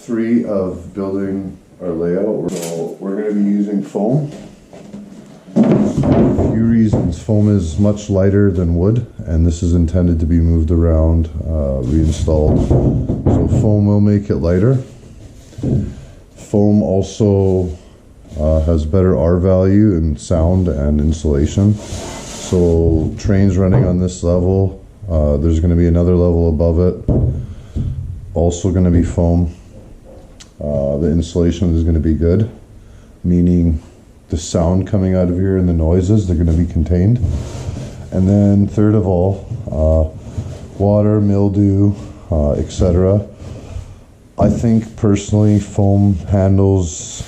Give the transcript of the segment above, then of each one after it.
3 of building our layout. So we're going to be using foam. For a few reasons. Foam is much lighter than wood, and this is intended to be moved around, reinstalled. So foam will make it lighter. Foam also has better R value in sound and insulation. So trains running on this level, there's going to be another level above it, also going to be foam. The insulation is going to be good, meaning the sound coming out of here and the noises, they're going to be contained. And then third of all, water, mildew, etc. I think personally foam handles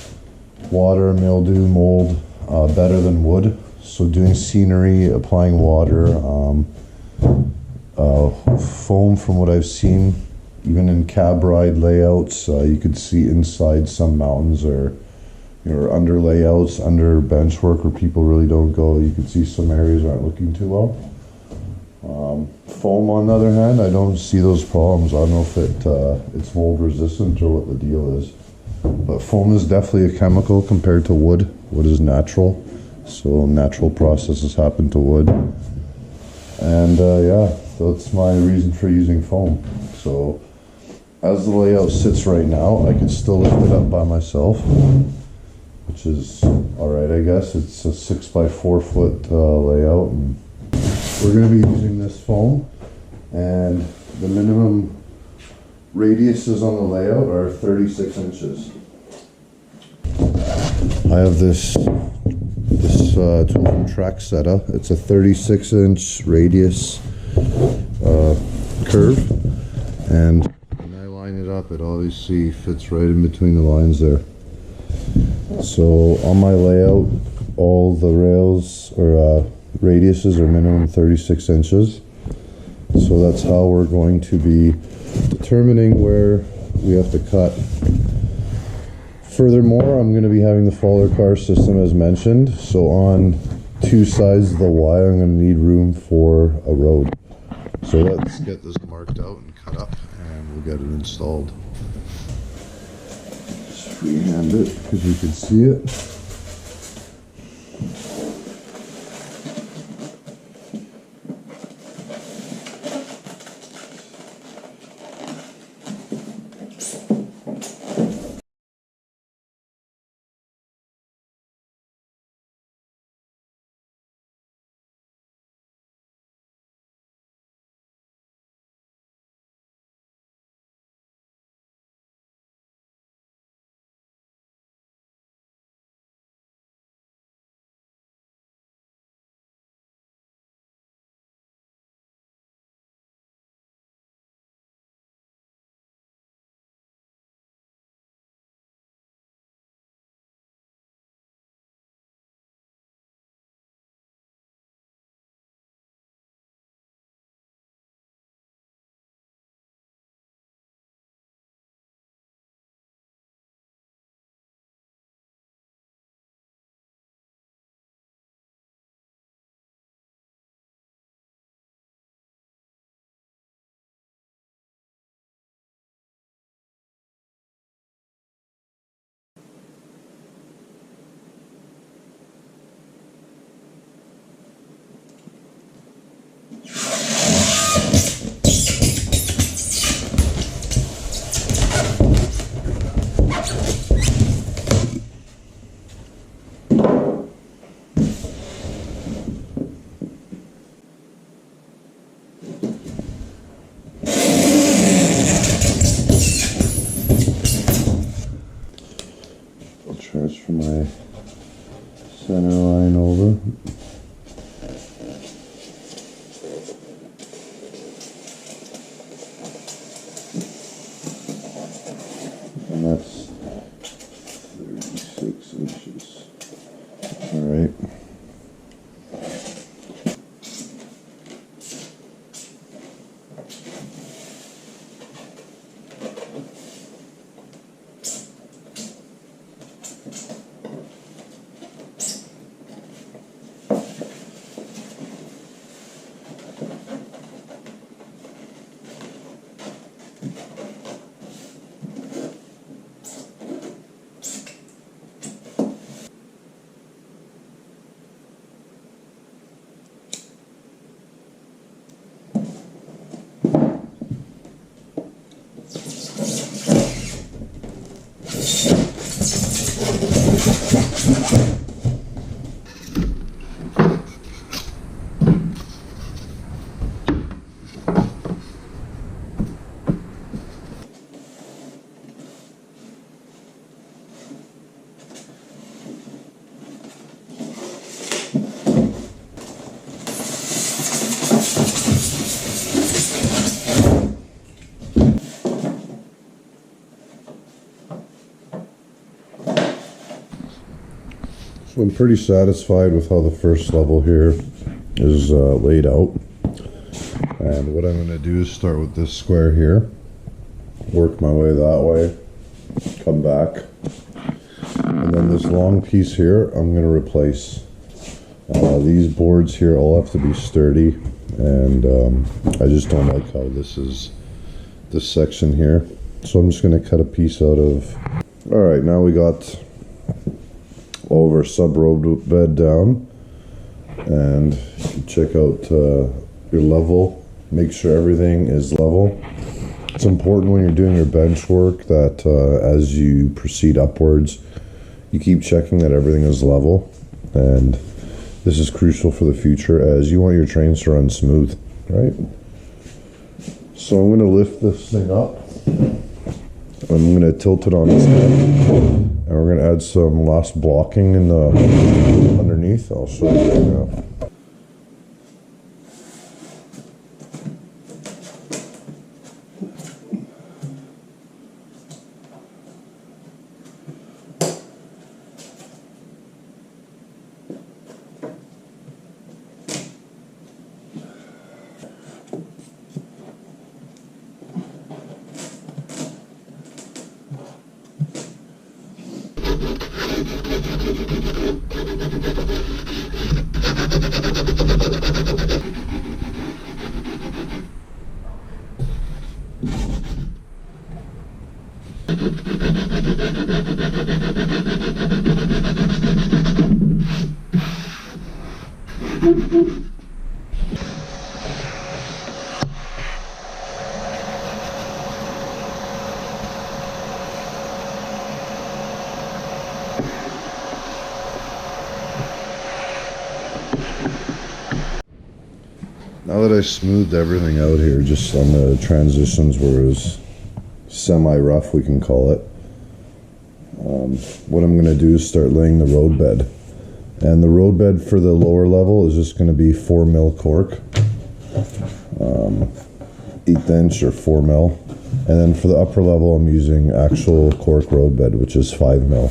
water, mildew, mold better than wood. So doing scenery, applying water, foam, from what I've seen, even in cab ride layouts, you could see inside some mountains or under layouts, under benchwork where people really don't go. You can see some areas aren't looking too well. Foam, on the other hand, I don't see those problems. I don't know if it's mold resistant or what the deal is. But foam is definitely a chemical compared to wood. Wood is natural, so natural processes happen to wood. And yeah, that's my reason for using foam. So as the layout sits right now, I can still lift it up by myself, which is alright, I guess. It's a 6x4 foot layout, and we're going to be using this foam, and the minimum radiuses on the layout are 36 inches. I have this tool from Traxetta. It's a 36-inch radius curve, and when I line it up, it obviously fits right in between the lines there. So on my layout, all the rails or radiuses are minimum 36 inches. So that's how we're going to be determining where we have to cut. Furthermore, I'm going to be having the follower car system as mentioned. So on 2 sides of the Y, I'm going to need room for a road. So let's get this marked out and cut up, and we'll get it installed. Just freehand it because you can see it. So I'm pretty satisfied with how the first level here is laid out. And what I'm going to do is start with this square here, work my way that way, come back, and then this long piece here I'm going to replace. These boards here all have to be sturdy, and I just don't like how this section here. So I'm just going to cut a piece out of. Alright, now we got all of our sub-road bed down, and check out your level. Make sure everything is level. It's important when you're doing your bench work that as you proceed upwards, you keep checking that everything is level, and this is crucial for the future as you want your trains to run smooth, right? So I'm going to lift this thing up. I'm going to tilt it on its head, and we're going to add some last blocking in the underneath. I'll show you right now. Now that I smoothed everything out here, just on the transitions where it was semi-rough, we can call it, what I'm going to do is start laying the road bed. And the road bed for the lower level is just going to be 4 mil cork, 1/8 inch or 4 mil. And then for the upper level, I'm using actual cork road bed, which is 5 mil.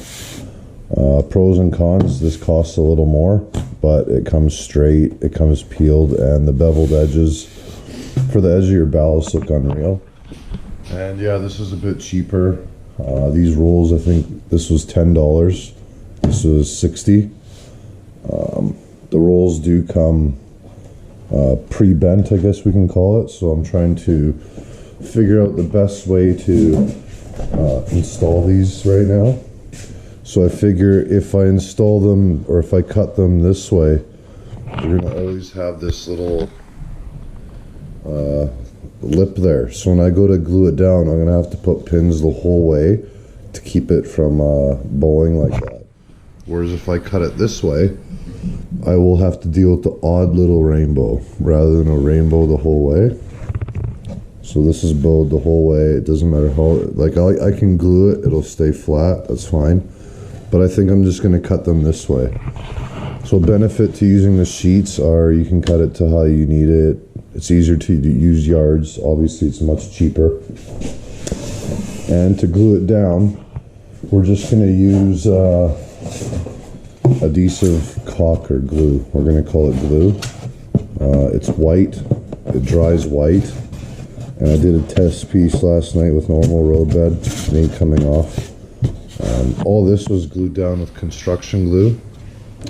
Pros and cons, this costs a little more, but it comes straight, it comes peeled, and the beveled edges for the edge of your ballast look unreal. And yeah, this is a bit cheaper. These rolls, I think this was $10, this was $60. The rolls do come pre-bent, I guess we can call it, so I'm trying to figure out the best way to install these right now. So I figure if I install them, or if I cut them this way, we're gonna always have this little lip there. So when I go to glue it down, I'm gonna have to put pins the whole way to keep it from bowing like that. Whereas if I cut it this way, I will have to deal with the odd little rainbow rather than a rainbow the whole way. So this is bowed the whole way. It doesn't matter how, like I can glue it, it'll stay flat, that's fine. But I think I'm just going to cut them this way. So benefit to using the sheets are you can cut it to how you need it. It's easier to use yards. Obviously it's much cheaper. And to glue it down, we're just going to use adhesive caulk or glue. We're going to call it glue. It's white. It dries white. And I did a test piece last night with normal road bed. It ain't coming off. All this was glued down with construction glue,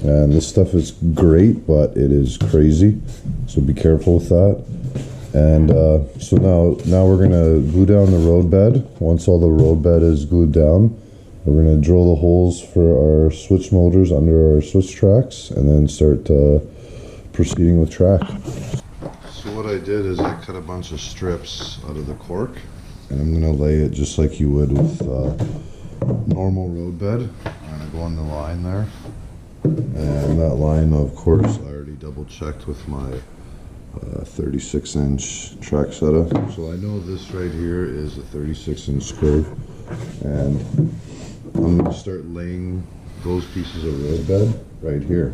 and this stuff is great, but it is crazy, so be careful with that. And so now we're gonna glue down the road bed. Once all the road bed is glued down, we're gonna drill the holes for our switch motors under our switch tracks, and then start proceeding with track. So what I did is I cut a bunch of strips out of the cork, and I'm gonna lay it just like you would with normal road bed. I'm gonna go on the line there, and that line, of course, I already double checked with my 36-inch track setup, so I know this right here is a 36-inch curve, and I'm going to start laying those pieces of road bed right here.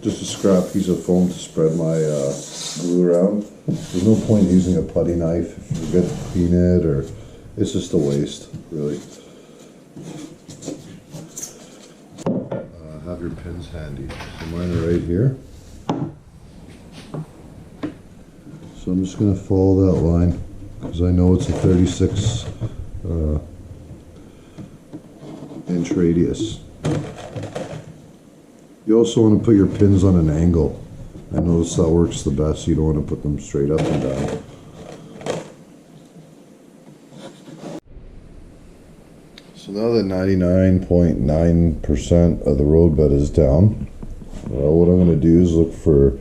Just a scrap piece of foam to spread my glue around. There's no point using a putty knife if you forget to clean it, or it's just a waste, really. Have your pins handy. So mine are right here. So I'm just going to follow that line because I know it's a 36 inch radius. You also want to put your pins on an angle. I notice that works the best. You don't want to put them straight up and down. So now that 99.9% of the road bed is down, what I'm going to do is look for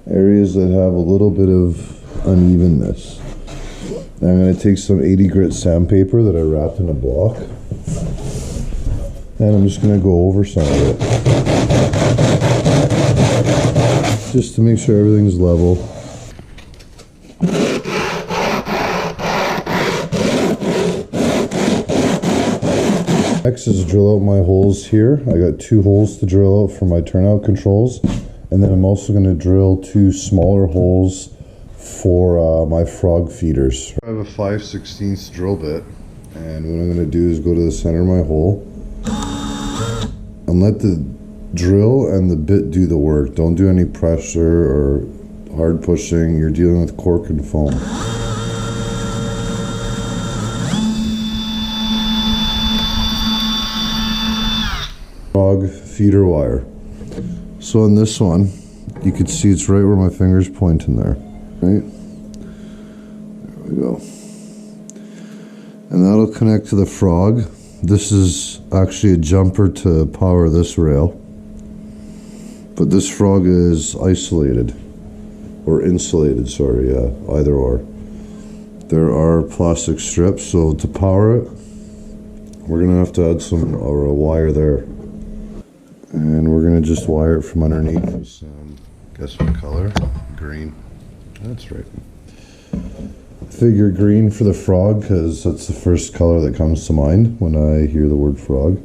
areas that have a little bit of unevenness. And I'm going to take some 80 grit sandpaper that I wrapped in a block, and I'm just going to go over some of it, just to make sure everything's level. Next is drill out my holes here. I got 2 holes to drill out for my turnout controls, and then I'm also going to drill 2 smaller holes for my frog feeders. I have a 5/16 drill bit, and what I'm going to do is go to the center of my hole and let the drill and the bit do the work. Don't do any pressure or hard pushing. You're dealing with cork and foam. Frog feeder wire. So in this one, you can see it's right where my finger's pointing there. Right? There we go. And that'll connect to the frog. This is actually a jumper to power this rail. But this frog is isolated. Or insulated, sorry, yeah, either or. There are plastic strips, so to power it, we're gonna have to add some or a wire there. And we're gonna just wire it from underneath with some, guess what color? Green. That's right. Figure green for the frog because that's the first color that comes to mind when I hear the word frog.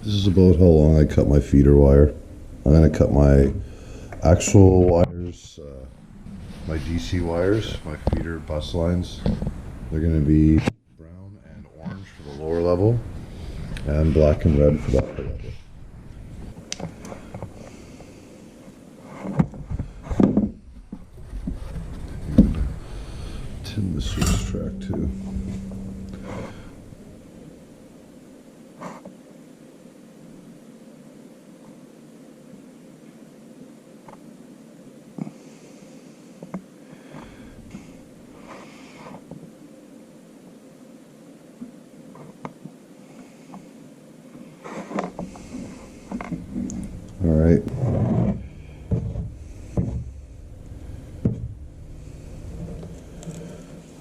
This is about how long I cut my feeder wire. I'm going to cut my actual wires, my DC wires, my feeder bus lines. They're going to be brown and orange for the lower level, and black and red for the upper level. Tin the switch track too. All right.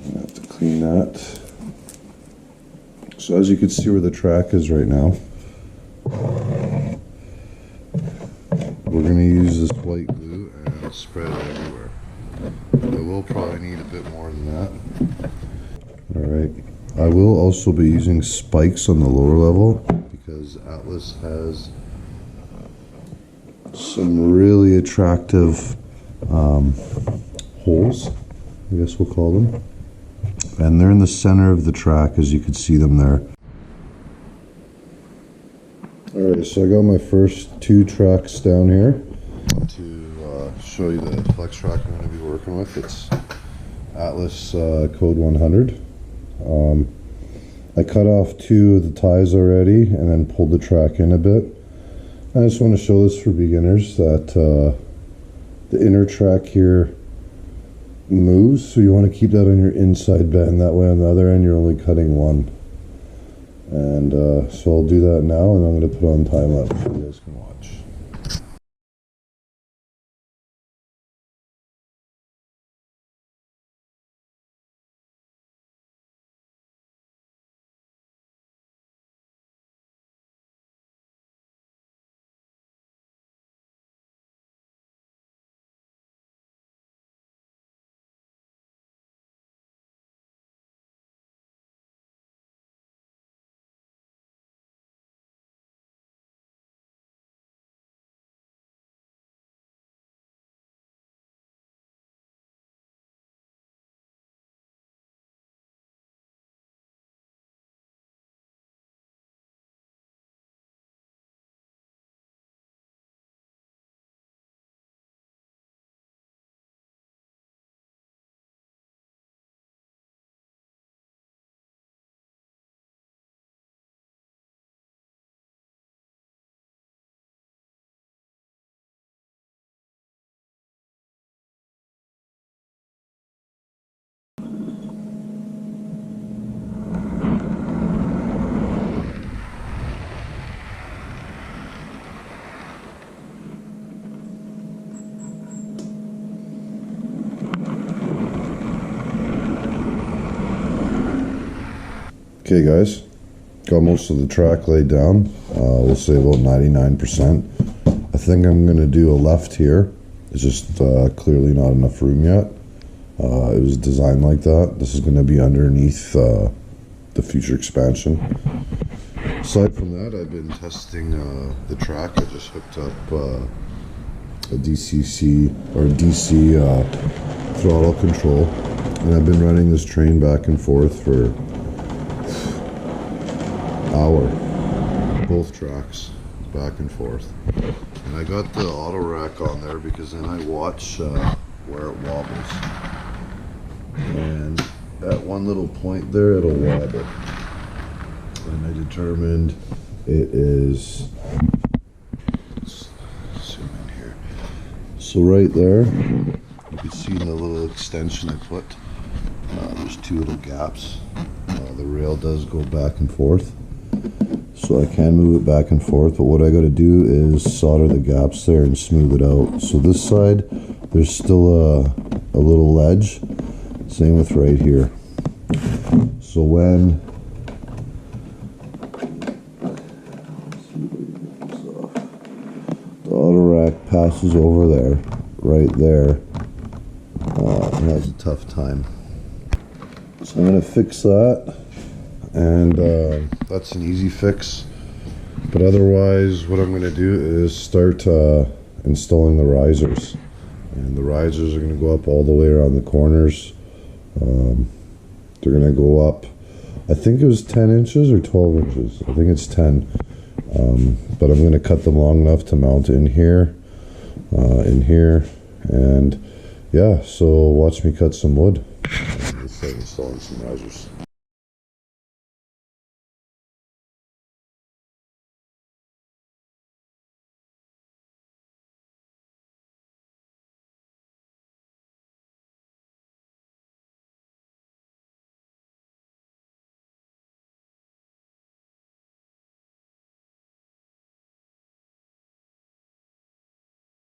I have to clean that. So as you can see where the track is right now, we're going to use this white glue and spread it everywhere. I will probably need a bit more than that. All right. I will also be using spikes on the lower level because Atlas has some really attractive holes, I guess we'll call them, and they're in the center of the track, as you can see them there. Alright, so I got my first 2 tracks down here to show you the flex track I'm going to be working with. It's Atlas Code 100. I cut off 2 of the ties already and then pulled the track in a bit. I just want to show this for beginners that the inner track here moves, so you want to keep that on your inside bend. That way on the other end you're only cutting 1. And so I'll do that now, and I'm going to put on time lapse so you guys can watch. Okay guys, got most of the track laid down. We'll say about 99%. I think I'm going to do a left here. It's just clearly not enough room yet. It was designed like that. This is going to be underneath the future expansion. Aside from that, I've been testing the track. I just hooked up a DCC or DC throttle control, and I've been running this train back and forth for an hour, both tracks back and forth. And I got the auto rack on there because then I watch where it wobbles, and at one little point there it'll wobble, and I determined it is, let's zoom in here, so right there you can see the little extension I put, there's two little gaps. The rail does go back and forth, so I can move it back and forth, but what I got to do is solder the gaps there and smooth it out. So this side, there's still a little ledge, same with right here. So when the auto rack passes over there, right there, it has a tough time. So I'm going to fix that, and that's an easy fix. But otherwise, what I'm going to do is start installing the risers. And the risers are going to go up all the way around the corners. They're going to go up, I think it was 10 inches or 12 inches. I think it's 10. But I'm going to cut them long enough to mount in here, and yeah, so watch me cut some wood. Let's start installing some risers.